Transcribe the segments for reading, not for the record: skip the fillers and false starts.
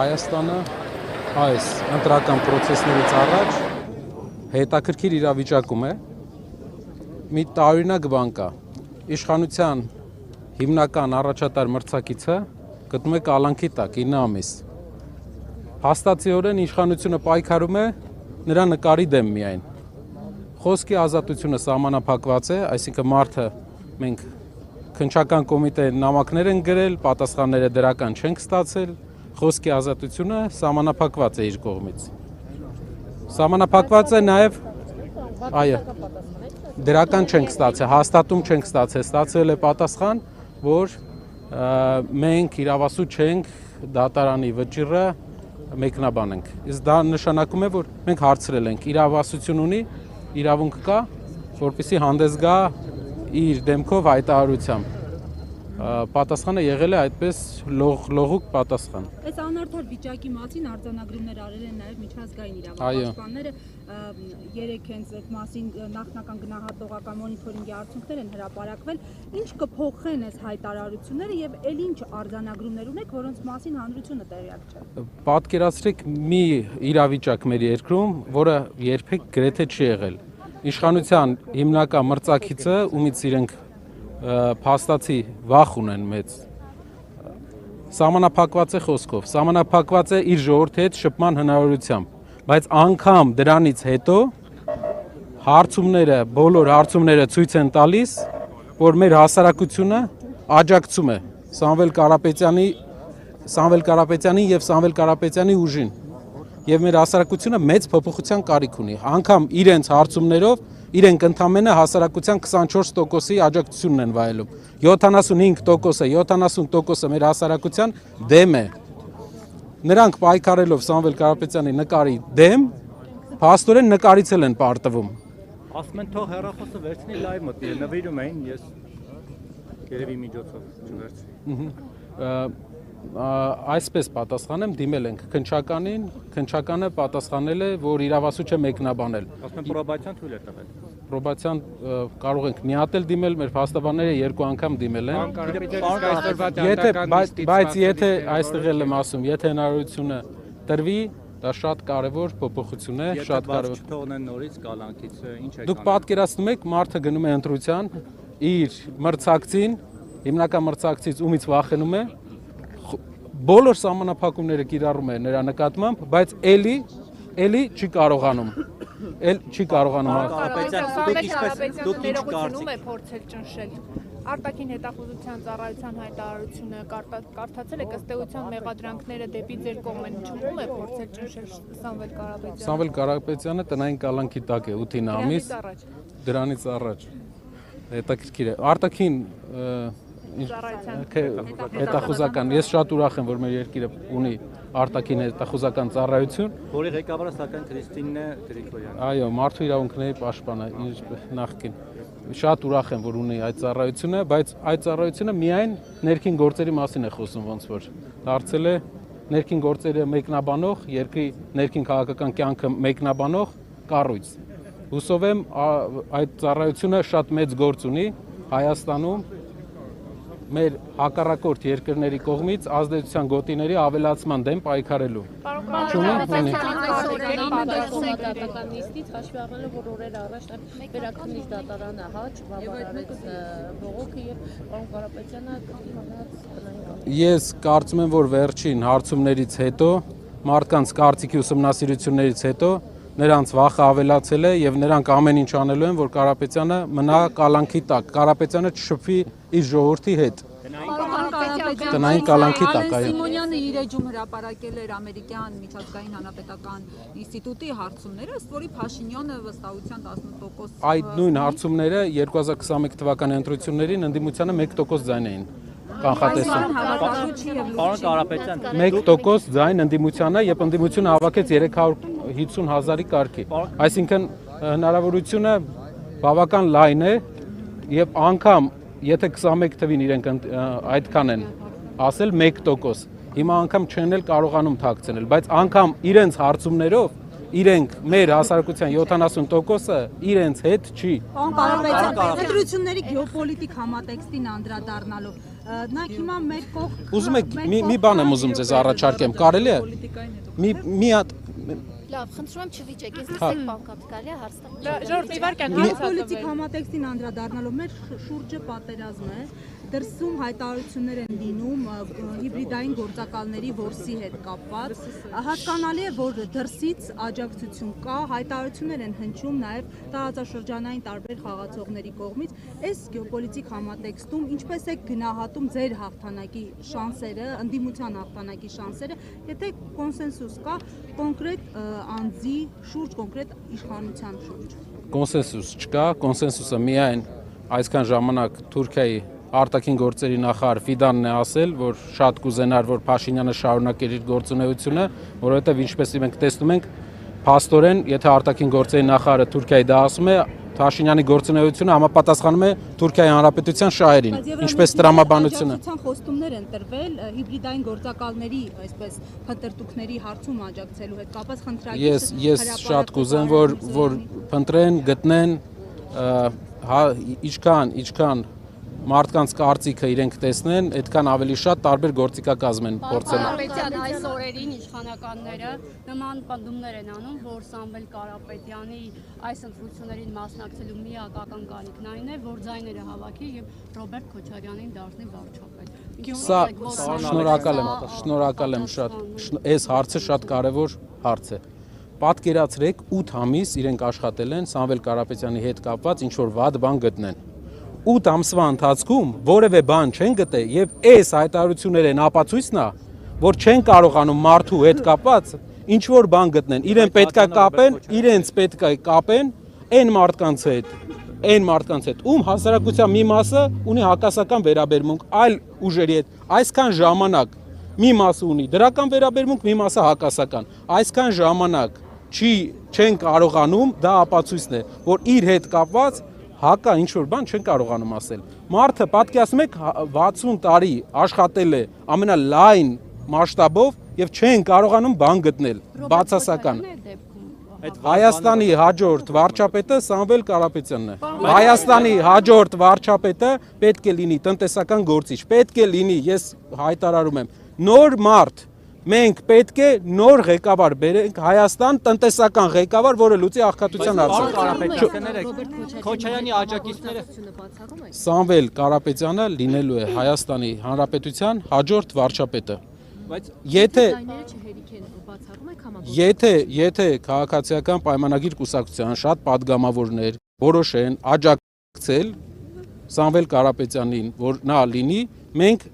Հայաստանը այս ընտրական պրոցեսներից առաջ հետաքրքիր իրավիճակում է։ Մի տարօրինակ բան կա։ Իշխանության հիմնական առաջատար մրցակիցը գտնում է կալանքի տակ 9 ամիս։ Հաստատիորեն իշխանությունը պայքարում է նրա նկարի դեմ միայն։ Խոսքի ազատությունը սահմանափակված է, այսինքն մարդը մենք քննչական կոմիտե նամակներ են գրել, պատասխանները դրական չենք ստացել, խոսքի ազատությունը սահմանափակված է իր կողմից։ Սահմանափակված է նաև, այո, դրական չենք ստացել, հաստատում չենք ստացել, ստացել է պատասխան, որ մենք իրավասու չենք դատարանի վճիռը մեկնաբանենք։ Իսկ դա նշանակում է, որ մենք հարցրել ենք, իրավասություն ունի, իրավունք կա, որպեսզի հանդես գա իր դեմքով հայտարարությամբ։ Պատասխանը եղել է այդպես լողուկ պատասխան։ Այս անարդար վիճակի մասին արձանագրումներ արել են նաև միջազգային իրավապաշտպանները, երեք հենց այդ մասին նախնական գնահատողական մոնիթորինգի արդյունքներ են հրապարակվել։ Ինչ կփոխեն այս հայտարարությունները եւ ել ինչ արձանագրումներ ունեք, որոնց մասին հանրությունը տեղյակ չէ։ Պատկերացրեք մի իրավիճակ մեր երկրում, որը երբեք գրեթե չի եղել։ Իշխանության հիմնական մրցակիցը, ումից իրենք փաստացի վախ ունեն մեծ, սահմանափակված է խոսքով, սահմանափակված է իր ժողովրդի հետ շփման հնարավորությամբ, բայց անգամ դրանից հետո բոլոր հարցումները ցույց են տալիս, որ մեր հասարակությունը աջակցում է Սամվել Կարապետյանի եւ Սամվել Կարապետյանի ուժին, եւ մեր հասարակությունը մեծ փոփոխության կարիք ունի, անգամ իրենց հարցումներով իրենք ընդամենը հասարակության 24%-ի աջակցությունն են վայելում, 75%-ը, 70%-ը մեր հասարակության դեմ է։ Նրանք պայքարելով Սամվել Կարապետյանի նկարի դեմ, փաստորեն նկարից են պարտվում։ Ասում են թող հեռախոսը վերցնի լայվ մտնի, նվիրում էին, ես երևի միջոցով չվերցրի։ Այսպես պատասխանեմ, դիմել ենք քննչականին, քննչականը պատասխանել է, որ իրավասու չէ մեկնաբանել։ Ասում են պրոբացիան թույլ է տվել։ Պրոբացիան կարող ենք մի հատ էլ դիմել, մեր փաստաբանները 2 անգամ դիմել են։ Բայց եթե այստեղ եմ ասում, եթե հնարավորությունը տրվի, դա շատ կարևոր փոփոխություն է, շատ կարևոր։ Չթողնեն նորից կալանքից, ինչ է։ Դուք պատկերացնում եք, մարդը գնում է ընտրության, իր մրցակցին, հիմնական մրցակցից ումից վախենում է, բոլոր սահմանափակումները կիրառում է նրա նկատմամբ, բայց էլի չի կարողանում։ Դուք ինչ փորձել ճնշել։ Արտաքին հետախուզության ծառայության հայտարարությունը կարդացել եք, ըստ էության մեղադրանքները դեպի ձեր կողմ են, չունի փորձել ճնշել Սամվել Կարապետյանը։ Սամվել Կարապետյանը տնային կալանքի տակ է 8 ամիս, դրանից առաջ։ Հետաքրքիր է։ Արտաքին հետախուզական, ես շատ ուրախ եմ, որ մեր երկիրը ունի արտաքին հետախուզական ծառայություն, որի ղեկավարը սակայն Քրիստինն է Գրիգորյանը։ Այո, մարդու իրավունքների պաշտպանը, նախկին։ Շատ ուրախ եմ, որ ունի այդ ծառայությունը, բայց այդ ծառայությունը միայն ներքին գործերի մասին է խոսում, ոնց որ դարձել է ներքին գործերը մեկնաբանող, երկրի ներքին քաղաքական կյանքը մեկնաբանող կառույց։ Հուսով եմ այդ ծառայությունը շատ մեծ գործ ունի Հայաստանում մեր հակառակորդ երկրների կողմից ազդեցության գոտիների ավելացման դեմ պայքարելու։ Նիստից հաշվի առնելով, որ օրեր առաջ վերաքննիչ դատարանը չբավարարեց բողոքը եւ պարոն Կարապետյանը կրկին Ես կարծում եմ, որ վերջին հարցումներից հետո, մարդկանց կարծիքի ուսումնասիրություններից հետո նրանց վախը ավելացել է եւ նրանք ամեն ինչ անելու են, որ Կարապետյանը մնա կալանքի տակ, Կարապետյանը չշփվի իր ժողովրդի հետ։ Տնային կալանքի տակ, այո։ Սիմոնյանը իր էջում հրապարակել էր ամերիկյան միջազգային հանրապետական ինստիտուտի հարցումները, ըստ որի Փաշինյանը վստահության 18%։ Այդ նույն հարցումները 2021 թվականի ընտրություններին ընդդիմությանը 1% ձայն էին կանխատեսում։ Պարոն Կարապետյան, 1% ձայն ընդդիմությանը, երբ ընդդիմությունը հավաքեց 350,000-ի կարգի։ Այսինքն հնարավորությունը բավական լայն է եւ անգամ եթե 21 թվին իրենք այդքան են ասել 1%, հիմա անգամ չեն էլ կարողանում թաքցնել, բայց անգամ իրենց հարցումներով իրենք մեր հասարակության 70%-ը իրենց հետ չի։ Պարոն Կարապետյան, ընտրությունների գեոպոլիտիկ համատեքստին անդրադառնալով Նախ հիմա մեր կողք Ուզում եք մի բան եմ ուզում ձեզ առաջարկեմ, կարելի է։ Մի հատ Լավ, խնդրում եմ չվիճեք, ես լսեք բանկատ կարելի է հարցնել։ Ժորժ Իվարկյան Գեոպոլիտիկ համատեքստին անդրադառնալով մեր շուրջը պատերազմ է, դրսում հայտարարություններ են լինում հիբրիդային գործակալների որսի հետ կապված։ Հասկանալի է, որ դրսից աջակցություն կա, հայտարարություններ են հնչում նաև տարածաշրջանային տարբեր խաղացողների կողմից։ Այս գեոպոլիտիկ համատեքստում ինչպես է գնահատում ձեր հաղթանակի շանսերը, ընդդիմության հաղթանակի շանսերը, եթե կոնսենսուս կա կոնկրետ անձի շուրջ, կոնկրետ իշխանության շուրջ։ Կոնսենսուս չկա, կոնսենսուսը միայն այսքան ժամանակ Թուրքիայի արտաքին գործերի նախարար Ֆիդանն է ասել, որ շատ կուզենար, որ Փաշինյանը շարունակեր իր գործունեությունը, որովհետև ինչպես մենք տեսնում ենք, փաստորեն, եթե արտաքին գործերի նախարարը Թուրքիայի դա ասում է, Փաշինյանի գործունեությունը համապատասխանում է Թուրքիայի Հանրապետության շահերին, ինչպես տրամաբանությունը։ Խոստումներ են տրվել հիբրիդային գործակալների, այսպես փնտրտուքների հարցում աջակցելու հետ կապված խնդրակից։ Ես շատ կուզեմ, որ փնտրեն, գտնեն, ինչքան մարդկանց կարծիքը իրենք տեսնեն, այդքան ավելի շատ տարբեր գործիքակազմ են փորձել։ Կարապետյան այս օրերին իշխանականները նման պնդումներ են անում, որ Սամվել Կարապետյանի այս ընտրություններին մասնակցելու միակական կարիքն այն է, որ ձայները հավաքի եւ Ռոբերտ Քոչարյանին դարձնի վարչապետ։ Սա շնորհակալ եմ շատ։ Այս հարցը շատ կարևոր հարց է։ Պատկերացրեք 8 ամիս իրենք աշխատել են Սամվել Կարապետյանի հետ կապված ինչ որ վատ բան գտնեն։ 8 ամսվա ընթացքում որևէ բան չեն գտել եւ այս հայտարարությունները են ապացույցն է, որ չեն կարողանում մարդու հետ կապված ինչ որ բան գտնեն։ Իրեն պետքա կապեն, իրենց պետքա կապեն այն մարդկանց հետ, ում հասարակության մի մասը ունի հակասական վերաբերմունք այլ ուժերի հետ։ Այսքան ժամանակ մի մասը ունի դրական վերաբերմունք, մի մասը հակասական։ Այսքան ժամանակ չեն կարողանում, դա ապացույցն է, որ իր հետ կապված հակա ինչ-որ բան չեն կարողանում ասել։ Մարդը պատկերացնում եք 60 տարի աշխատել է ամենալայն մասշտաբով եւ չեն կարողանում բան գտնել, բացասական։ Հայաստանի հաջորդ վարչապետը Սամվել Կարապետյանն է։ Հայաստանի հաջորդ վարչապետը պետք է լինի տնտեսական գործիչ, պետք է լինի, ես հայտարարում եմ, նոր մարդ։ Մենք պետք է նոր ղեկավար բերենք Հայաստան, տնտեսական ղեկավար, որը լուծի աղքատության հարցը։ Քոչարյանի աջակիցները Սամվել Կարապետյանը լինելու է Հայաստանի Հանրապետության հաջորդ վարչապետը։ Եթե քաղաքացիական պայմանագիր կուսակցության շատ падգամավորներ որոշեն աջակցել Սամվել Կարապետյանին, որ նա լինի, մենք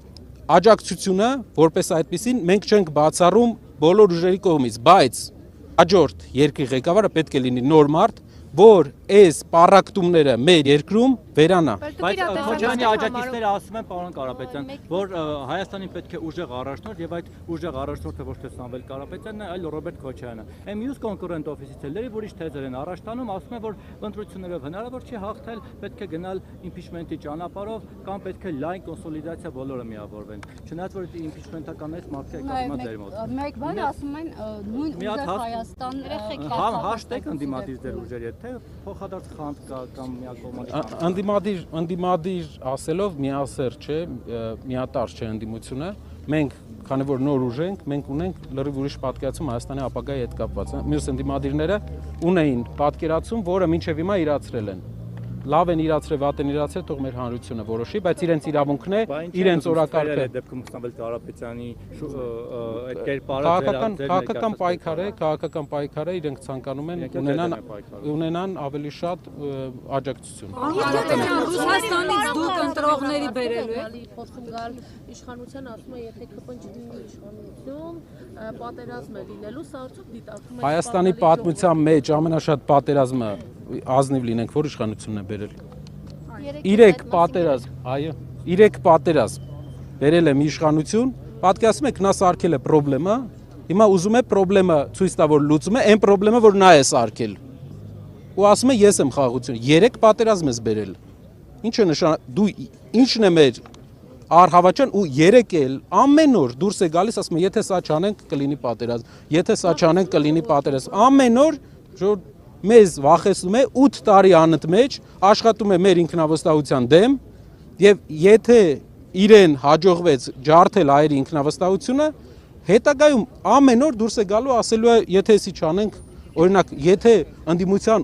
աջակցությունը որպես այդպեսին մենք չենք բացառում բոլոր ուժերի կողմից, բայց հաջորդ երկրի ղեկավարը պետք է լինի նոր մարդ, որ այս պառակտումները մեր երկրում վերանա։ Բայց Քոչարյանի աջակիցները ասում են, պարոն Կարապետյան, որ Հայաստանին պետք է ուժեղ առաջնորդ եւ այդ ուժեղ առաջնորդը ոչ թե Սամվել Կարապետյանն է, այլ Ռոբերտ Քոչարյանը։ Այն մյուս կոնկուրենտ օֆիսիցիաները, որ իշ թեզեր են առաջ տանում, ասում են, որ ընտրություններով հնարավոր չի հաղթել, պետք է գնալ իմպիչմենտի ճանապարհով կամ պետք է լայն կոնսոլիդացիա բոլորը միավորվեն։ Չնայած որ իմպիչմենտականներից մարդիկ կազմած դեր մոտ։ Մեկ բան ասում են նույն ուժեղ Հայաստան հաշտեք ընդդիմադիր դեր ուժերի հետ, թե փոխադարձ խանդ կա կամ միակողմանի ընդդիմադիր ասելով միասեր չէ, միատար չէ ընդդիմությունը։ Մենք, քանի որ նոր ուժ ենք, մենք ունենք լրիվ ուրիշ պատկերացում Հայաստանի ապագայի հետ կապված։ Մյուս ընդդիմադիրները ունեին պատկերացում, որը մինչև հիմա իրացրել են։ Լավ են իրացրել, վատ են իրացրել, թող մեր հանրությունը որոշի, բայց իրենց իրավունքն է, իրենց օրակարգը։ Դեպքում Սամվել Կարապետյանի այդ կերպարը քաղաքական պայքար է, իրենք ցանկանում են ունենան ավելի շատ աջակցություն։ Ռուսաստանից դուք ընտրողների բերելու եք։ Խոսում գալ իշխանության ասում է, եթե կպնճի իշխանություն, պատերազմ է լինելու, սա արդյոք դիտարկում է Հայաստանի պատմության մեջ ամենաշատ պատերազմը ազնիվ լինենք, որ իշխանությունն է բերել։ 3 պատերազմ, այո, 3 պատերազմ բերել է մի իշխանություն, պատկերացնում եք նա սարքել է խնդրեմը, հիմա ուզում է խնդրեմը ցույց տա, որ լուծում է այն խնդրեմը, որ նա է սարքել։ Ու ասում է ես եմ խաղաղություն, 3 պատերազմ ես բերել։ Ինչը դու ինչն է մեր Արհավաճան ու 3 էլ ամեն օր դուրս է գալիս, ասում է եթե սա չանենք կլինի պատերազմ, եթե սա չանենք կլինի պատերազմ։ Ամեն օր որ մեզ վախեցնում է 8 տարի անընդմեջ աշխատում է մեր ինքնավստահության դեմ եւ եթե իրեն հաջողվեց ջարդել հայերի ինքնավստահությունը, հետագայում ամեն օր դուրս է գալու ասելու է, եթե էսի չանենք, օրինակ, եթե ընդդիմության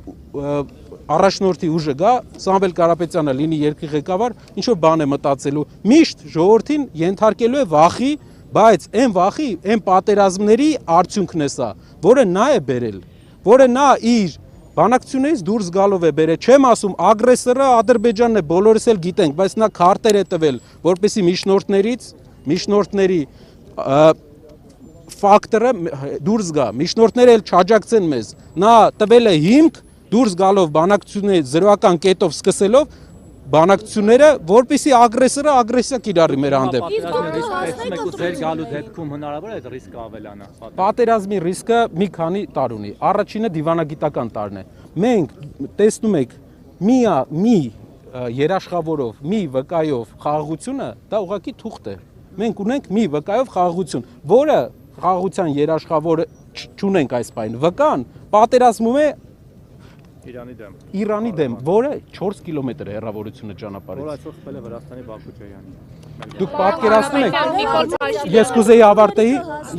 առաջնորդի ուժը գա, Սամվել Կարապետյանը լինի երկրի ղեկավար, ինչ որ բան է մտածելու, միշտ ժողովրդին ենթարկելու է վախի, բայց այն վախի, այն պատերազմների արդյունքն է սա, որը նա է բերել, որը նա իր բանակցությունից դուրս գալով է բերել, չեմ ասում ագրեսորը Ադրբեջանն է, բոլորս էլ գիտենք, բայց նա քարտեր է տվել, որպեսզի միջնորդների ֆակտորը դուրս գա, միջնորդները էլ չաջակցեն մեզ, նա տվել է հիմք դուրս գալով բանակցությունների զրոական կետով սկսելով բանակցությունները, որպեսզի ագրեսորը ագրեսիա կիրառի մեր հանդեպ։ Ձեր գալու դեպքում հնարավոր է այդ ռիսկը ավելանա։ Պատերազմի ռիսկը մի քանի տար ունի։ Առաջինը դիվանագիտական տարն է։ Մենք տեսնում ենք մի երաշխավորով, մի վկայով խաղաղությունը, դա ուղղակի թուղթ է։ Մենք ունենք մի վկայով խաղաղություն, որը խաղաղության երաշխավորը չունենք այս պայն։ Վկան պատերազմում է Իրանի դեմ, որը 4 կիլոմետր է հեռավորությունը ճանապարհից։ Որ այսօր խփել է Վրաստանի Բաքու Ջոյանի։ Դուք պատկերացնում եք,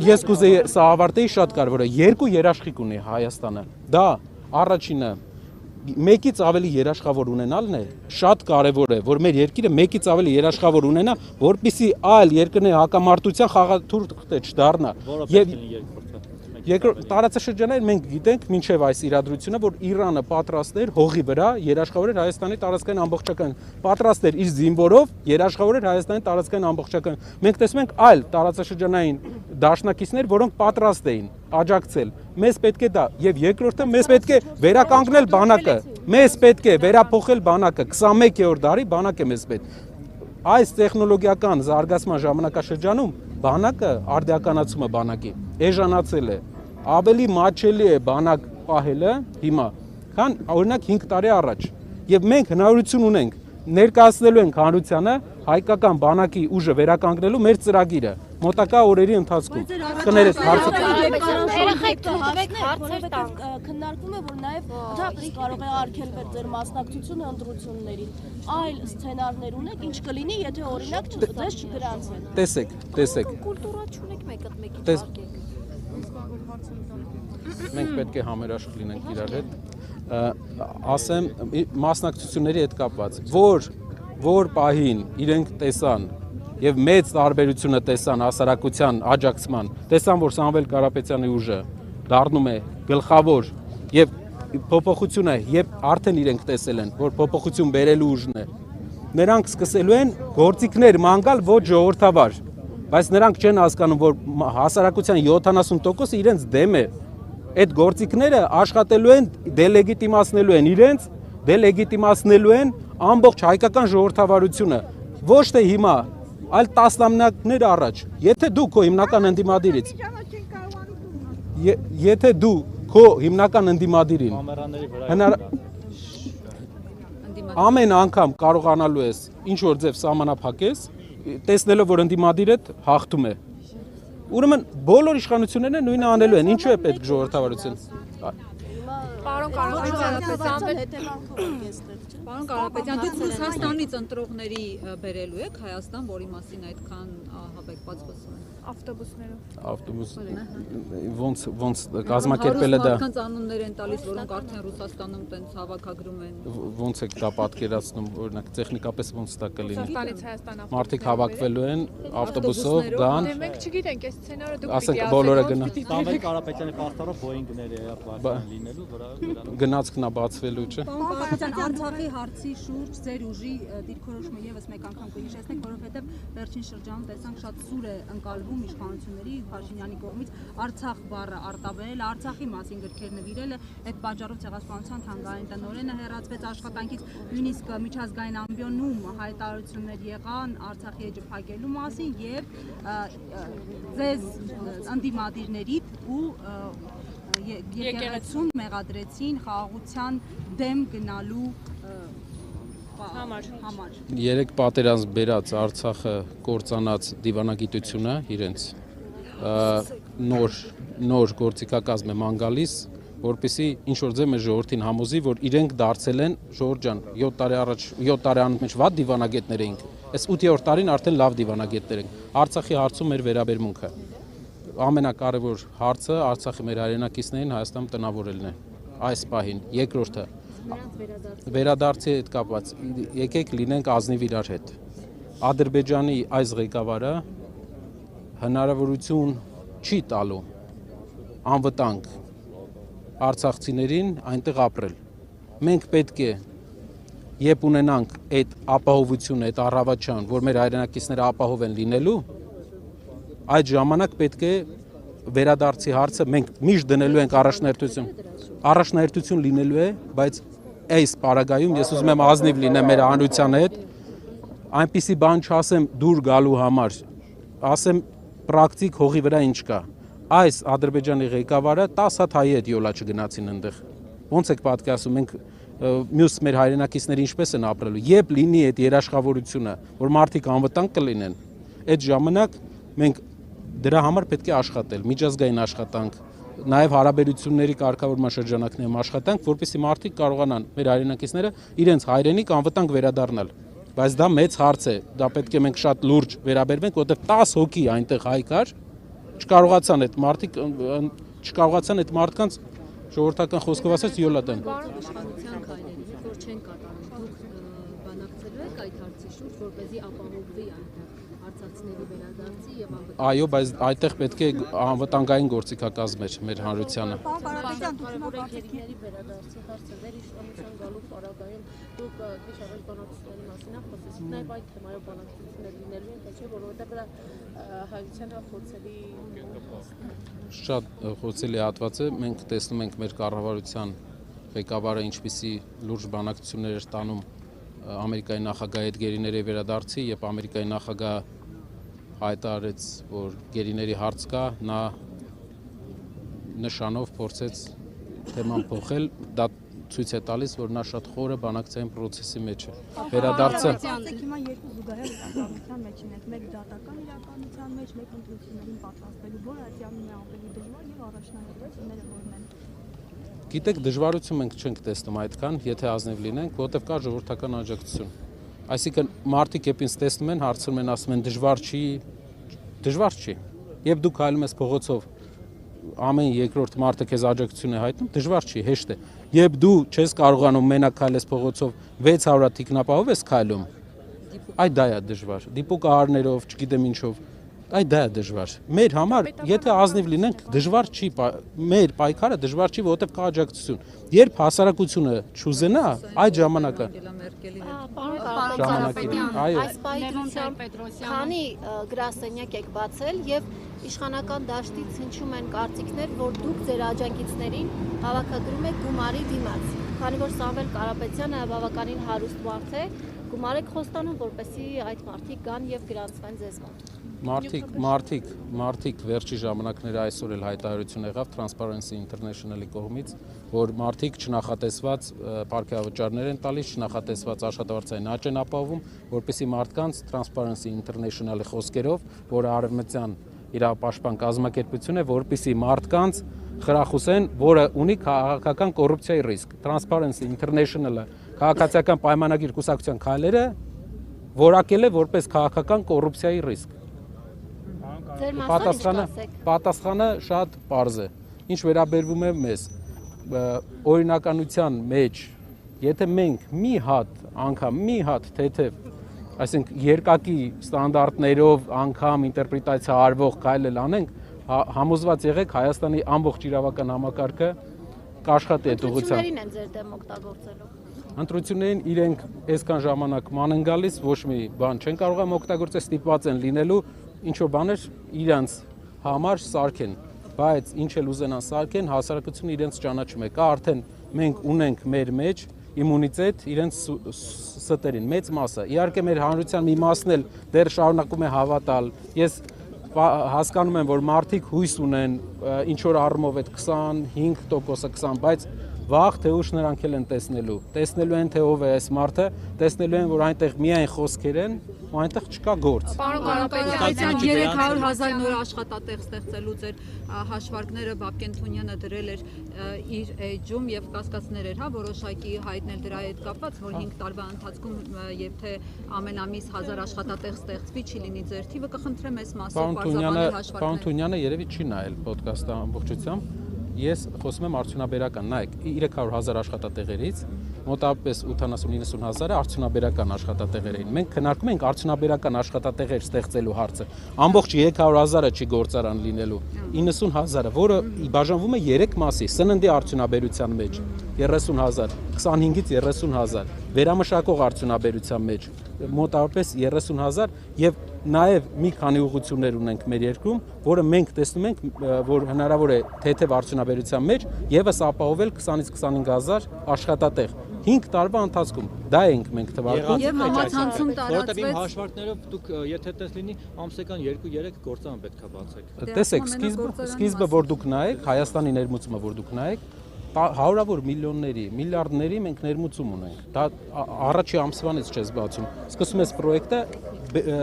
ես կուզեի սա ավարտեի, շատ կարևոր է։ Երկու երաշխիք ունի Հայաստանը։ Դա առաջինը մեկից ավելի երաշխավոր ունենալն է, շատ կարևոր է, որ մեր երկիրը մեկից ավելի երաշխավոր ունենա, որպեսզի այլ երկրների հակամարտության խաղաթուղթ չդառնա։ Երկրորդ տարածաշրջանային մենք գիտենք մինչև այս իրադրությունը, որ Իրանը պատրաստ էր հողի վրա երաշխավորել Հայաստանի տարածքային ամբողջական, պատրաստ էր իր զինվորով երաշխավորել Հայաստանի տարածքային ամբողջական։ Մենք տեսնում ենք այլ տարածաշրջանային դաշնակիցներ, որոնք պատրաստ էին աջակցել։ Մեզ պետք է դա, եւ երկրորդը մեզ պետք է վերականգնել բանակը։ Մեզ պետք է վերափոխել բանակը, 21-րդ դարի բանակ է մեզ պետք։ Այս տեխնոլոգիական զարգացման ժամանակաշրջանում բանակը արդիականացումը բանակի էժանացել է, ավելի մատչելի է բանակ պահելը հիմա, քան օրինակ 5 տարի առաջ։ Եվ մենք հնարավորություն ունենք ներկայացնելու ենք հանրությանը հայկական բանակի ուժը վերականգնելու մեր ծրագիրը մոտակա օրերի ընթացքում։ Կներեք հարցը քննարկում է, որ նաև ընդհանրապես կարող է արգելվել ձեր մասնակցությունը ընտրություններին։ Այլ սցենարներ ունեք, ինչ կլինի, եթե օրինակ ձեզ չգրանցեն։ Տեսեք։ Կուլտուրա չունեք մեկը Մենք պետք է համերաշխ լինենք իրար հետ։ Ասեմ մասնակցությունների հետ կապված, որ պահին իրենք տեսան եւ մեծ տարբերությունը տեսան հասարակության աջակցման, տեսան, որ Սամվել Կարապետյանի ուժը դառնում է գլխավոր եւ փոփոխությունը, եւ արդեն իրենք տեսել են, որ փոփոխություն բերելու ուժն է։ Նրանք սկսելու են գործիքներ ման գալ ոչ ժողովրդավար, բայց նրանք չեն հասկանում, որ հասարակության 70% իրենց դեմ է։ Այդ գործիքները աշխատելու են, դելեգիտիմացնելու են իրենց, դելեգիտիմացնելու են ամբողջ հայկական ժողովրդավարությունը, ոչ թե հիմա, այլ տասնամյակներ առաջ։ Եթե դու քո հիմնական ընդդիմադիրից, եթե դու քո հիմնական ընդդիմադիրին ամեն անգամ կարողանալու ես ինչ որ ձև սահմանափակես, տեսնելով, որ ընդդիմադիրը հաղթում է։ Ուրեմն բոլոր իշխանությունները նույնը անելու են, ինչու է պետք ժողովրդավարություն։ Պարոն Կարապետյան, դուք Ռուսաստանից ընտրողների բերելու եք Հայաստան, որի մասին այդքան հավեկված խոսում եք։ ավտոբուսներով։ Ոնց կազմակերպել է դա։ Մարդկանց անուններ են տալիս, որոնք արդեն Ռուսաստանում տենց հավաքագրում են։ Ոնց եք դա պատկերացնում, օրինակ տեխնիկապես ոնց դա կլինի։ Ռուսաստանից Հայաստան Մարդիկ հավաքվելու են ավտոբուսով, գան։ Մենք չգիտենք, այս սցենարը դուք Ասենք բոլորը գնա։ Սամվել Կարապետյանի պաստորով Boeing-ները էրապլան լինելու, որը գնացքն է բացվելու, չէ։ Պարոն Արցախի հարցի շուրջ ձեր ուժի դիրքորոշումը եւս մեկ անգամ կհիշեցնենք, որովհետեւ վերջին շրջանում տեսանք շատ սուր է ընկալվում իշխանությունների Փաշինյանի կողմից Արցախ բառը արտաբերել, Արցախի մասին գրքեր նվիրելը, այդ պատճառով ցեղասպանության թանգարանի տնօրենը հեռացվեց աշխատանքից, նույնիսկ միջազգային ամբիոնում հայտարարություններ եղան Արցախի էջը փակելու մասին եւ ձեզ ընդդիմադիրներից ու եկեղեցուն մեղադրեցին խաղաղության դեմ գնալու համար։ Երեք պատերազմ բերած Արցախը կործանած դիվանագիտությունը իրենց նոր գործիքակազմ է ման գալիս, որպեսզի ինչ որ ձև մեր ժողովրդին համոզի, որ իրենք դարձել են Ժորժ ջան, 7 տարի անց մեջ վատ դիվանագետներ էինք, Այս 8-րդ տարին արդեն լավ դիվանագետներ ենք։ Արցախի հարցում մեր վերաբերմունքը ամենակարևոր հարցը Արցախի մեր հայրենակիցներին Հայաստանում տնավորելն է այս պահին։ Երկրորդը վերադարձի հետ կապված եկեք լինենք ազնիվ իրար հետ։ Ադրբեջանի այս ղեկավարը հնարավորություն չի տալու անվտանգ արցախցիներին այնտեղ ապրել։ Մենք պետք է երբ ունենանք այդ ապահովությունը, այդ առավաչան, որ մեր հայրենակիցները ապահով են լինելու, այդ ժամանակ պետք է վերադարձի հարցը մենք միշտ դնելու ենք առաջնահերթություն։ Առաջնահերթություն լինելու է, բայց այս պարագայում ես ուզում եմ ազնիվ լինեմ մեր հանրության հետ, այնպիսի բան չասեմ դուր գալու համար, ասեմ պրակտիկ հողի վրա ինչ կա։ Այս Ադրբեջանի ղեկավարը 10 հատ հայ հետ յոլա չգնացին այնտեղ։ Ոնց եք պատկերացնում, մենք մյուս մեր հայրենակիցները ինչպես են ապրելու։ Երբ լինի այդ երաշխավորությունը, որ մարդիկ անվտանգ կլինեն, այդ ժամանակ մենք դրա համար պետք է աշխատել, միջազգային աշխատանք, նաև հարաբերությունների կարգավորման շրջանակներում աշխատանք, որպեսզի մարդիկ կարողանան մեր հայրենակիցները իրենց հայրենիք անվտանգ վերադառնալ։ Բայց դա մեծ հարց է, դա պետք է մենք շատ լուրջ վերաբերվենք, որովհետև 10 հոգի այնտեղ հայ կար, չկարողացան այդ մարդկանց ժողովրդական խոսքով ասած յոլա տան։ Իշխանության քայլերից որ չեն կատարում, դուք բանակցելու եք այդ հարցի շուրջ, որպեսզի ապահովվի այնտեղ արցախցիների վերադարձի եւ անվտանգ։ Այո, բայց այդտեղ պետք է անվտանգային գործիքակազմեր մեր հանրությանը։ Կարապետյանի վերադարձի հարցը մեր իշխանության գալու պարագայում դուք քիչ առաջ բանակցությունների մասին խոսեցիք, նաև այդ թեմայով բանակցություններ լինելու են, թե չէ, որովհետև դա հայությանը խոցելի Շատ խոցելի հատված է, մենք տեսնում ենք մեր կառավարության ղեկավարը ինչպիսի լուրջ բանակցություններ էր տանում Ամերիկայի նախագահի հետ գերիների վերադարձի, երբ Ամերիկայի նախագահը հայտարարեց, որ գերիների հարց կա, նա նշանով փորձեց թեման փոխել, դա ցույց է տալիս, որ նա շատ խորը բանակցային process-ի մեջ է։ Վերադարձը հիմա երկու զուգահեռ իրականության մեջ ենք, մեկ դատական իրականության մեջ, մեկ ընտրություններին պատրաստվելու, որը այդյամին է ավելի դժվար եւ առաջնահերթությունները որն են։ Գիտեք, դժվարություն մենք չենք տեսնում այդքան, եթե ազնիվ լինենք, որովհետև կա ժողովրդական աջակցություն։ Այսինքն մարդիկ երբ ինձ տեսնում են, հարցնում են, ասում են դժվար չի։ Երբ դու քայլում ես փողոցով, ամեն երկրորդ մարդը քեզ աջակցություն է հայտնում, դժվար չի, հեշտ է։ Երբ դու չես կարողանում մենակ քայլես փողոցով 600 թիկնապահով ես քայլում, այդ դա է դժվար։ Դիպուկահարներով, չգիտեմ ինչով, այդ դա է դժվար։ Մեր համար, եթե ազնիվ լինենք, դժվար չի, մեր պայքարը դժվար չի, որովհետև կա աջակցություն։ Երբ հասարակությունը չուզենա, այդ ժամանակը Այս պայքարությամբ քանի գրասենյակ եք բացել եւ իշխանական դաշտից հնչում են կարծիքներ, որ դուք ձեր աջակիցներին հավաքագրում եք գումարի դիմաց։ Քանի որ Սամվել Կարապետյանը բավականին հարուստ մարդ է, գումարեք խոստանում, որպեսզի այդ մարդիկ գան եւ գրանցվեն ձեզ մոտ։ Մարդիկ վերջի ժամանակները այսօր էլ հայտարարություն եղավ Transparency International-ի կողմից, որ մարդիկ չնախատեսված պարգևավճարներ են տալիս, չնախատեսված աշխատավարձային աճ են ապահովում, որպեսզի մարդկանց Transparency International-ի խոսքերով, որը արևմտյան իրավապաշտպան կազմակերպություն է, որպեսզի մարդկանց խրախուսեն, որը ունի քաղաքական կոռուպցիայի ռիսկ։ Transparency International-ը քաղաքացիական պայմանագիր կուսակցության քայլերը որակել է որպես քաղաքական կոռուպցիայի ռիսկ։ Պատասխանը շատ պարզ է։ Ինչ վերաբերվում է մեզ, օրինականության մեջ, եթե մենք մի հատ թեթև, այսինքն երկակի ստանդարտներով անգամ ինտերպրետացիա արվող քայլել անենք, համոզված եղեք Հայաստանի ամբողջ իրավական համակարգը կաշխատի այդ ուղղությամբ։ Ընտրություններին են ձեր դեմ օգտագործելու։ Ընտրություններին իրենք այսքան ժամանակ ման են գալիս, ոչ մի բան չեն կարող օգտագործել, ստիպված են լինելու ինչ որ բաներ իրանց համար սարքեն, բայց ինչ էլ ուզենան սարքեն, հասարակությունը իրենց ճանաչում է։ Կա արդեն մենք ունենք մեր մեջ իմունիտետ իրենց ստերին, մեծ մասը։ Իհարկե մեր հանրության մի մասն էլ դեռ շարունակում է հավատալ։ Ես հասկանում եմ, որ մարդիկ հույս ունեն ինչ որ առումով այդ 25%-ը 20, բայց վաղ թե ուշ նրանք էլ են տեսնելու են թե ով է այս մարդը, տեսնելու են, որ այնտեղ միայն խոսքեր են, ու այնտեղ չկա գործ։ Պարոն Կարապետյան, 300,000 նոր աշխատատեղ ստեղծելու ձեր հաշվարկները Բաբկեն Թունյանը դրել էր իր էջում եւ կասկածներ էր, հա, որոշակի հայտնել դրա հետ կապված, որ 5 տարվա ընթացքում եւ թե ամեն ամիս 1000 աշխատատեղ ստեղծվի, չի լինի ձեր թիվը, կխնդրեմ այս մասով բարձրաբանել հաշվարկները։ Պարոն Թունյանը երևի չի նայել ոդկասթը ամբողջությամբ։ Ես խոսում եմ արդյունաբերական, նայեք, 300,000 աշխատատեղերից մոտավորապես 80-90,000-ը արդյունաբերական աշխատատեղեր էին։ Մենք քննարկում ենք արդյունաբերական աշխատատեղեր ստեղծելու հարցը։ Ամբողջ 300,000-ը չի գործարան լինելու, 90,000-ը, որը բաժանվում է 3 մասի՝ սննդի արդյունաբերության մեջ 30,000, 25-ից 30,000, վերամշակող արդյունաբերության մեջ մոտավորապես 30,000 եւ նաեւ մի քանի ուղղություններ ունենք մեր երկրում, որը մենք տեսնում ենք, որ հնարավոր է թեթև արդյունաբերության մեջ եւս ապահովել 20-ից 25,000 աշխատատեղ 5 տարվա ընթացքում։ Դա ենք մենք թվարկում։ Եվ համացանցում տարածվեց։ Որտեղ իմ հաշվարկներով դուք եթե տես լինի ամսական 2-3 գործարան պետքա բացեք։ Տեսեք, սկիզբը որ դուք նայեք, Հայաստանի ներմուծումը որ դուք նայեք, հարյուրավոր միլիոնների, միլիարդների մենք ներմուծում ունենք։ Դա առաջի ամսվանից չես բացում։ Սկսում ես պրոյեկտը,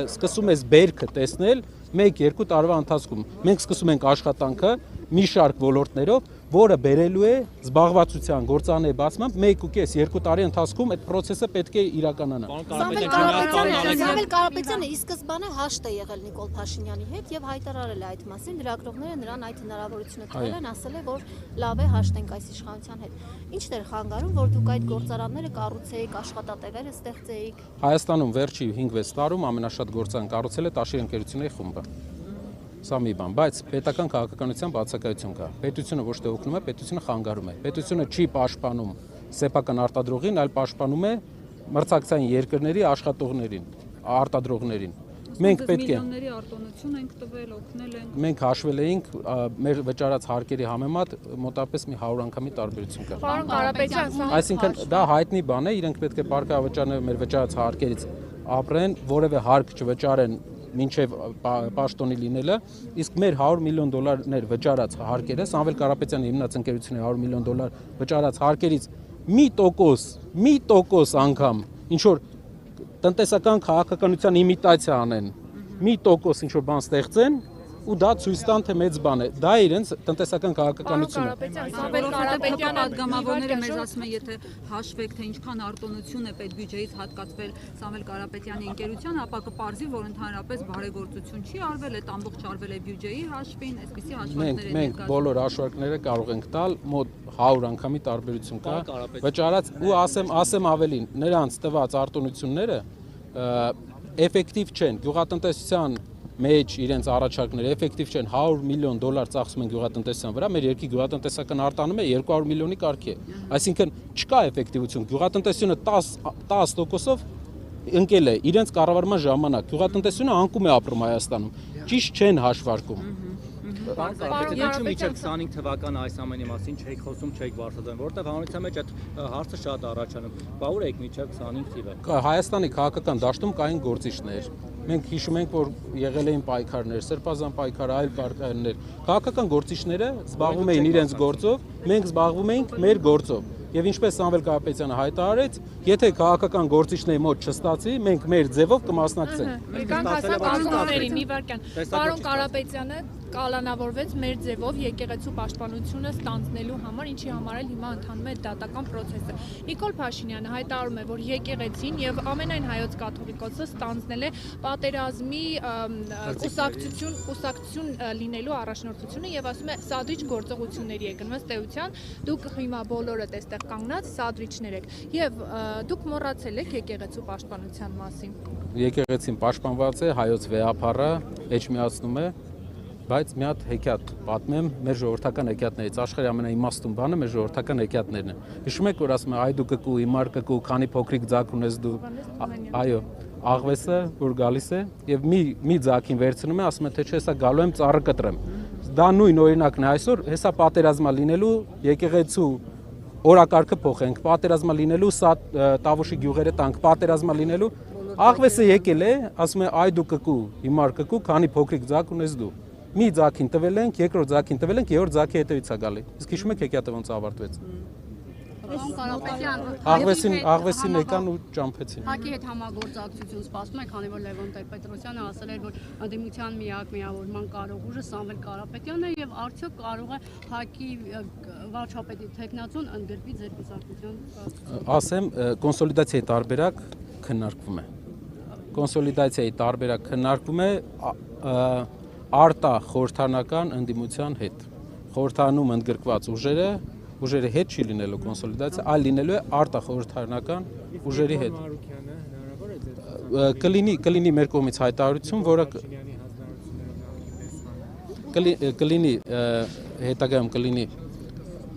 սկսում ես բերքը տեսնել 1-2 տարվա ընթացքում։ Մենք սկսում ենք աշխատանքը մի շարք ոլորտներով, որը բերելու է զբաղվածության գործարանների բացմամբ 1.5-2 տարի ընթացքում այդ process-ը պետք է իրականանա։ Սամվել Կարապետյանը ի սկզբանե հաշտ է եղել Նիկոլ Փաշինյանի հետ եւ հայտարարել է այդ մասին, լրագրողները նրան այդ հնարավորությունը տվել են, ասել է, որ լավ է հաշտենք այս իշխանության հետ։ Ինչ էր խանգարում, որ դուք այդ գործարանները կառուցեիք, աշխատատեղերը ստեղծեիք։ Հայաստանում վերջի 5-6 տարում ամենաշատ գործարան կառուցել է Տաշիր ընկերությունների խումբը։ Սա մի բան, բայց պետական քաղաքականության բացակայություն կա։ Պետությունը ոչ թե օգնում է, պետությունը խանգարում է։ Պետությունը չի պաշտպանում սեփական արտադրողին, այլ պաշտպանում է մրցակցային երկրների աշխատողներին, արտադրողներին։ Մենք պետք է միլիոնների արտոնություն ենք տվել, օգնել ենք։ Մենք հաշվել էինք մեր վճարած հարկերի համեմատ մոտավորապես մի 100 անգամի տարբերություն կա։ Պարոն Կարապետյան, Այսինքն դա հայտնի բան է, իրենք պետք է պարկավճարները մեր վճարած հարկերից ապրեն, որևէ հարկ չվճարեն մինչև պաշտոնի լինելը, իսկ մեր $100 միլիոն վճարած հարկերը, Սամվել Կարապետյանի հիմնած ընկերությունը $100 միլիոն վճարած հարկերից մի տոկոս անգամ ինչ որ տնտեսական քաղաքականության իմիտացիա անեն, մի տոկոս ինչ որ բան ստեղծեն ու դա ցույց տան թե մեծ բան է։ Դա իրենց տնտեսական քաղաքականությունը։ Սամվել Կարապետյանը պատգամավորները մեզ ասում են, եթե հաշվեք թե ինչքան արտոնություն է պետբյուջեից հատկացվել Սամվել Կարապետյանի ընկերությանը, ապա կպարզի, որ ընդհանրապես բարեգործություն չի արվել, այդ ամբողջ արվել է բյուջեի հաշվին, այսպիսի հաշվարկներ են։ Մենք բոլոր հաշվարկները կարող ենք տալ, մոտ 100 անգամի տարբերություն կա։ Վճարած ու ասեմ ավելին, նրանց տված արտոնությունները էֆեկտիվ չեն։ Գյուղատնտեսության մեջ իրենց առաջարկները էֆեկտիվ չեն, $100 միլիոն ծախսում են գյուղատնտեսության վրա, մեր երկրի գյուղատնտեսական արտանումը 200 միլիոնի կարգի է։ Այսինքն չկա էֆեկտիվություն։ Գյուղատնտեսությունը 10%-ով ընկել է իրենց կառավարման ժամանակ։ Գյուղատնտեսությունը անկում է ապրում Հայաստանում։ Ճիշտ չեն հաշվարկում։ Ինչու միջև 25 թվականը այս ամենի մասին չեք խոսում, չեք բարձրացնում, որտեղ հանրության մեջ այդ հարցը շատ առաջանում։ Բա ուր եք միջև 25 թիվը։ Հայաստանի քաղաքական դաշտում կային գործիչներ։ Մենք հիշում ենք, որ եղել էին պայքարներ, Սրբազան պայքարը, այլ պայքարներ։ Քաղաքական գործիչները զբաղվում էին իրենց գործով, մենք զբաղվում էինք մեր գործով։ Եվ ինչպես Սամվել Կարապետյանը հայտարարեց, եթե քաղաքական գործիչների մոտ չստացի, մենք մեր ձևով կմասնակցենք։ Եկանք հասանք անդամներին, մի վարքյան։ Պարոն Կարապետյանը կալանավորվեց մեր ձևով եկեղեցու պաշտպանությունը ստանձնելու համար, ինչի համար էլ հիմա ընթանում է դատական process-ը։ Նիկոլ Փաշինյանը հայտարարում է, որ եկեղեցին եւ ամենայն հայոց կաթողիկոսը ստանձնել է պատերազմի կուսակցություն լինելու առաջնորդությունը եւ ասում է սադրիչ գործողությունների է գնված տեության, դուք հիմա բոլորը այստեղ կանգնած սադրիչներ եք եւ դուք մոռացել եք եկեղեցու պաշտպանության մասին։ Եկեղեցին պաշտպանված է, հայոց վեհապարը էջմիացնում է, բայց մի հատ հեքիաթ պատմեմ մեր ժողովրդական հեքիաթներից, աշխարհի ամենաիմաստուն բանը մեր ժողովրդական հեքիաթներն են։ Հիշում եք, որ ասում է այ դու կկու, հիմար կկու, քանի փոքրիկ ձակ ունես դու։ Այո, աղվեսը որ գալիս է եւ մի ձակին վերցնում է, ասում է թե չէ, հեսա գալու եմ ծառը կտրեմ։ Դա նույն օրինակն է այսօր, հեսա պատերազմա լինելու եկեղեցու օրակարգը փոխենք, պատերազմա լինելու սա Տավուշի գյուղերը տանք, պատերազմա լինելու աղվեսը եկել է, ասում է այ դու կկու, հիմար կկու, քանի փոքրիկ ձակ ունես դու։ Մի ձակին տվել ենք, երկրորդ ձակին տվել ենք, երրորդ ձակի հետևից է գալի։ Իսկ հիշում եք հեքիաթը ոնց ավարտվեց։ Աղվեսին եկան ու ճամփեցին։ ՀԱԿ-ի հետ համագործակցություն սպասում է, քանի որ Լևոն Տեր-Պետրոսյանը ասել էր, որ ընդդիմության միակ միավորման կարող ուժը Սամվել Կարապետյանն է եւ արդյոք կարող է ՀԱԿ-ի վարչապետի տեխնացուն ընդգրկվի ձեր կուսակցության։ Ասեմ, կոնսոլիդացիայի տարբերակ քննարկվում է։ Կոնսոլիդացիայի տարբերակ քննարկվում է արտա խորհրդանական ընդդիմության հետ։ Խորհրդանում ընդգրկված ուժերը հետ չի լինելու կոնսոլիդացիա, այլ լինելու է արտա խորհրդանական ուժերի հետ։ Կլինի մեր կողմից հայտարարություն, որը կլինի հետագայում կլինի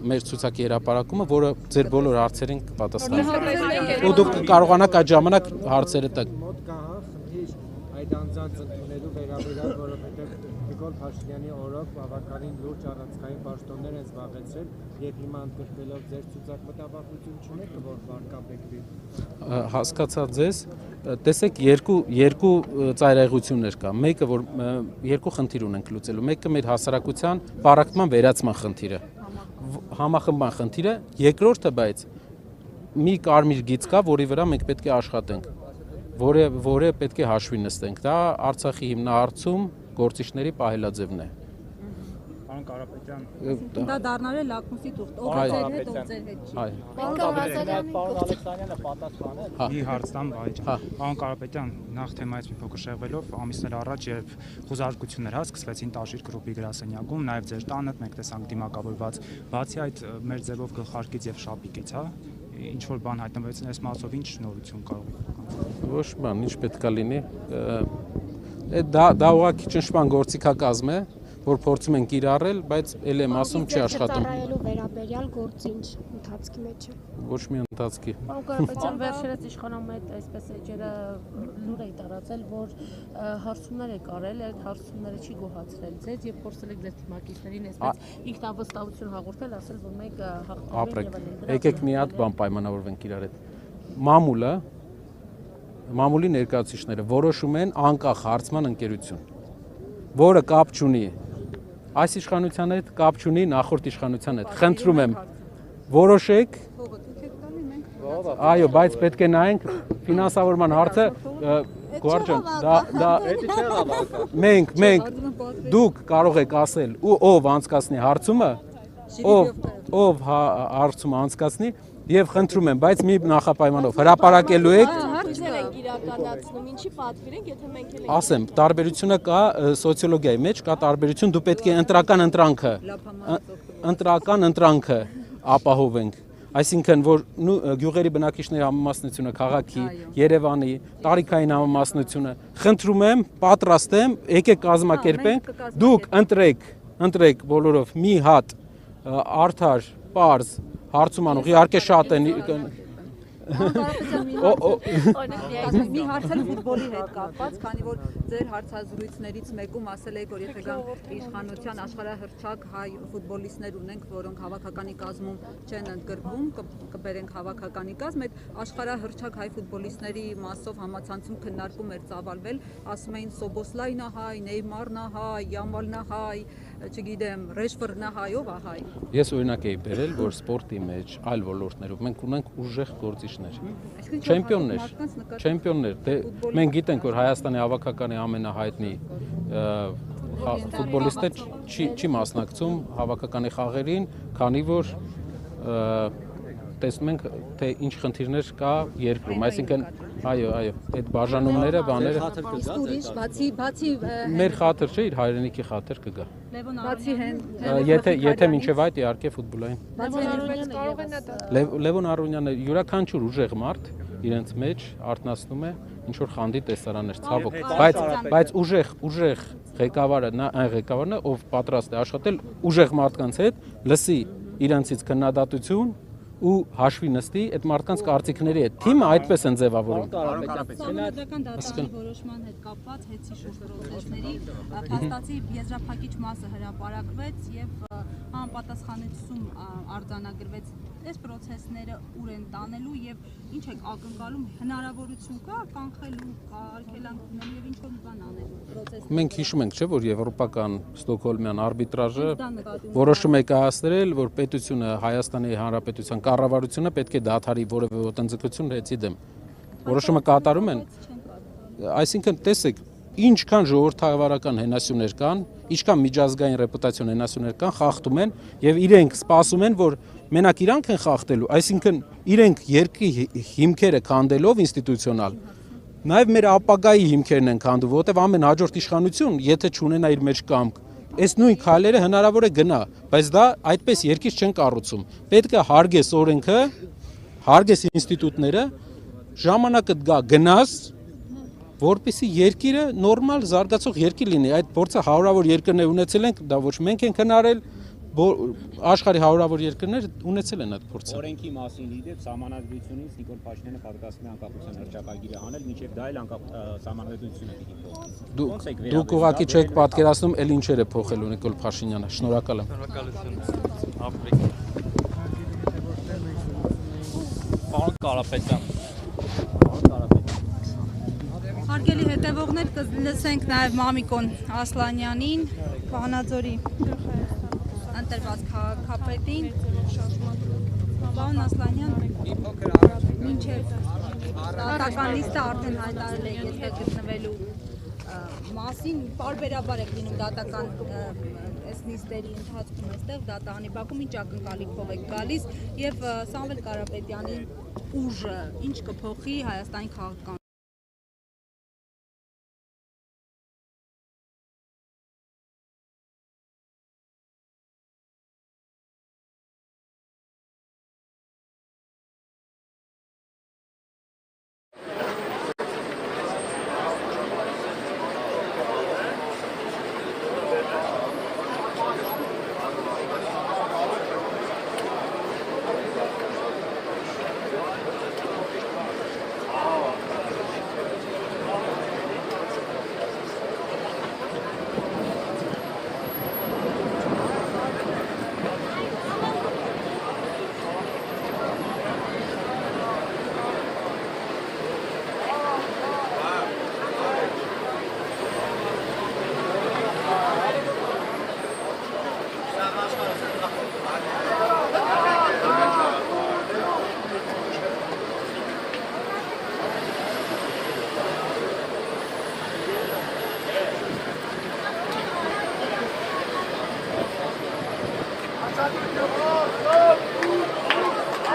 մեր ցուցակի հրապարակումը, որը ձեր բոլոր հարցերին կպատասխանի։ Ու դուք կարողանաք այդ ժամանակ հարցերը տալ։ Այդ անձանց ընդունելու վերաբերյալ, որովհետև Նիկոլ Փաշինյանի օրոք բավականին լուրջ առանցքային պաշտոններ են զբաղեցրել եւ հիմա ընդգրկվելով ձեր ցուցակ մտավախություն չունեք, որ վարկաբեկվի։ Հասկացա ձեզ, տեսեք երկու ծայրահեղություններ կա։ Մեկը որ երկու խնդիր ունենք լուծելու։ Մեկը մեր հասարակության պարակտման վերացման խնդիրը, համախմբման խնդիրը, երկրորդը բայց մի կարմիր գիծ կա, որի վրա մենք պետք է աշխատենք, որը պետք է հաշվի նստենք։ Դա Արցախի հիմնահարցում գործիչների պահելաձևն է։ Պարոն Կարապետյան, դա դառնալ է լակմուսի թուղթ, ով ձեր հետ, ով ձեր հետ չի։ պարոն Ալեքսանյանը պատասխանել։ Մի հարց տամ, պարոն Կարապետյան, նախ թեմայից մի փոքր շեղվելով, ամիսներ առաջ երբ խոզարկություններ սկսվեցին Տաշիր գրուպի գրասենյակում, նաև ձեր տանը մենք տեսանք դիմակավորված, բացի այդ մեր ձևով գլխարկից եւ շապիկից, ինչ որ բան հայտնվեցին այս մասով, ինչ նորություն կարող եք։ Ոչ բան, ինչ պետք է լինի։ Դա ուղղակի ճնշման գործիքակազմ է, որ փորձում են կիրառել, բայց ել եմ ասում չի աշխատում։ Ծառայելու վերաբերյալ գործինչ ընթացքի մեջ է։ Ոչ մի ընթացքի։ Պարոն Կարապետյան, վերջերս իշխանամետ այսպես էջերը լուր է տարածել, որ հարցումներ է կարել, այդ հարցումները չի գոհացրել ձեզ եւ փորձել եք ձեր թիմակիցներին այսպես ինքնավստահություն հաղորդել, ասել, որ մենք հաղթում ենք։ Եկեք մի հատ բան պայմանավորվենք իրար հետ։ Մամուլի ներկայացուցիչները որոշում են անկախ հարցման ընկերություն, որը կապ չունի այս իշխանության հետ, կապ չունի նախորդ իշխանության հետ։ Խնդրում եմ, որոշեք։ Այո, բայց պետք է նայենք ֆինանսավորման հարցը, Գոհար ջան, մենք դուք կարող եք ասել, ով անցկացնի հարցումը, ով հարցումը անցկացնի, եւ խնդրում եմ, բայց մի նախապայմանով հրապարակելու եք։ Հարցեր ենք իրականացնում, ինչի պատվիր ենք, եթե մենք էլ ենք։ Ասեմ, տարբերությունը կա սոցիոլոգիայի մեջ, կա տարբերություն, դու պետք է ընտրական ընտրանքը ապահովենք։ Այսինքն, որ գյուղերի բնակիչների համամասնությունը, քաղաքի, Երևանի, տարիքային համամասնությունը, խնդրում եմ, պատրաստ եմ, եկեք կազմակերպենք, դուք ընտրեք բոլորով մի հատ արդար, պարզ հարցումանող, իհարկե շատ են մի հարցել ֆուտբոլի հետ կապված, քանի որ ձեր հարցազրույցներից մեկում ասել եք, որ եթե գան իշխանության աշխարհահռչակ հայ ֆուտբոլիստներ ունենք, որոնք հավաքականի կազմում չեն ընդգրկվում, կբերենք հավաքականի կազմ, այդ աշխարհահռչակ հայ ֆուտբոլիստների մասով համացանցում քննարկում էր ծավալվել, ասում էին Սոբոսլայն է հայ, Նեյմարն է հայ, Յամալն է հայ, չգիտեմ, Ռեշֆորդն է հայ, ով է հայ։ Ես օրինակ էի բերել, որ սպորտի մեջ, այլ ոլորտներով մենք ունենք ուժեղ գործիչներ, չեմպիոններ, մենք գիտենք, որ Հայաստանի հավաքականի ամենահայտնի ֆուտբոլիստը չի մասնակցում հավաքականի խաղերին, քանի որ տեսնում ենք, թե ինչ խնդիրներ կա երկրում, այսինքն այո, այդ բաժանումները, բաները բացի մեր խաթր չէ, իր հայրենիքի խաթր կգա։ Բացի Եթե մինչև այդ իհարկե ֆուտբոլային։ Լևոն Արոնյանը յուրաքանչյուր ուժեղ մարդ իրենց մեջ արտնասնում է ինչ որ խանդի տեսարաններ, ցավոք, բայց ուժեղ ղեկավարը նա այն ղեկավարն է, ով պատրաստ է աշխատել ուժեղ մարդկանց հետ, լսի իրենցից քննադատություն ու հաշվի նստի այդ մարդկանց կարծիքների հետ։ Թիմը այդպես են ձևավորում։ Սահմանադրական դատարանի որոշման հետ կապված հետցի շուրջ պրոցեսների փաստացի եզրափակիչ մասը հրապարակվեց եւ համապատասխանեցում արձանագրվեց, այս process-ները ուր են տանելու եւ ինչ եք ակնկալում, հնարավորություն կա կանխելու, արգելանքնելու եւ ինչ-որ բան անելու process-ը։ Մենք հիշում ենք, չէ՞, որ եվրոպական Ստոկհոլմյան արբիտրաժը որոշում է կայացրել, որ պետությունը Հայաստանի Հանրապետության կառավարությունը պետք է դադարի որևէ ոտնձգություն հեծի դեմ։ Որոշումը կատարում են։ Այսինքն, տեսեք, ինչքան ժողովրդավարական հենասյուներ կան, ինչքան միջազգային ռեպուտացիոն հենասյուներ կան, խախտում են եւ իրենք սպասում են, որ մենակ իրանք են խախտելու, այսինքն իրենք երկրի հիմքերը քանդելով ինստիտուցիոնալ, նաեւ մեր ապագայի հիմքերն են քանդում, որովհետեւ ամեն հաջորդ իշխանություն, եթե չունենա իր մեջ կամք, այս նույն քայլերը հնարավոր է գնա, բայց դա այդպես երկիր չեն կառուցում։ Պետք է հարգես օրենքը, հարգես ինստիտուտները, ժամանակը գա գնաս, որպեսզի երկիրը նորմալ զարգացող երկիր լինի։ Այդ փորձը հարյուրավոր երկրներ ունեցել են, դա ոչ մենք ենք հնարել, աշխարհի հարյուրավոր երկրներ ունեցել են այդ փորձը։ Օրենքի մասին իդեպ սահմանադրությունից Նիկոլ Փաշինյանը պատրաստվում է անկախության հռչակագիրը հանել, մինչև դա էլ սահմանադրություն է դիտի փոխել։ Դուք ուղղակի չեք պատկերացնում, էլ ինչեր է փոխելու Նիկոլ Փաշինյանը։ Շնորհակալ եմ։ Պարոն Կարապետյան։ Հարգելի հետևողներ, կլսենք նաև Մամիկոն Ասլանյանին, Վանաձորի ընտրված քաղաքապետին։ Պարոն Ասլանյան, մինչև դատական լիստը արդեն հայտարարել է այստեղ գտնվելու մասին, պարբերաբար եք լինում դատական այս նիստերի ընթացքում այստեղ դատանի բակում, ինչ ակնկալիքով եք գալիս եւ Սամվել Կարապետյանի ուժը ինչ կփոխի Հայաստանի քաղաքական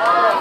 Oh!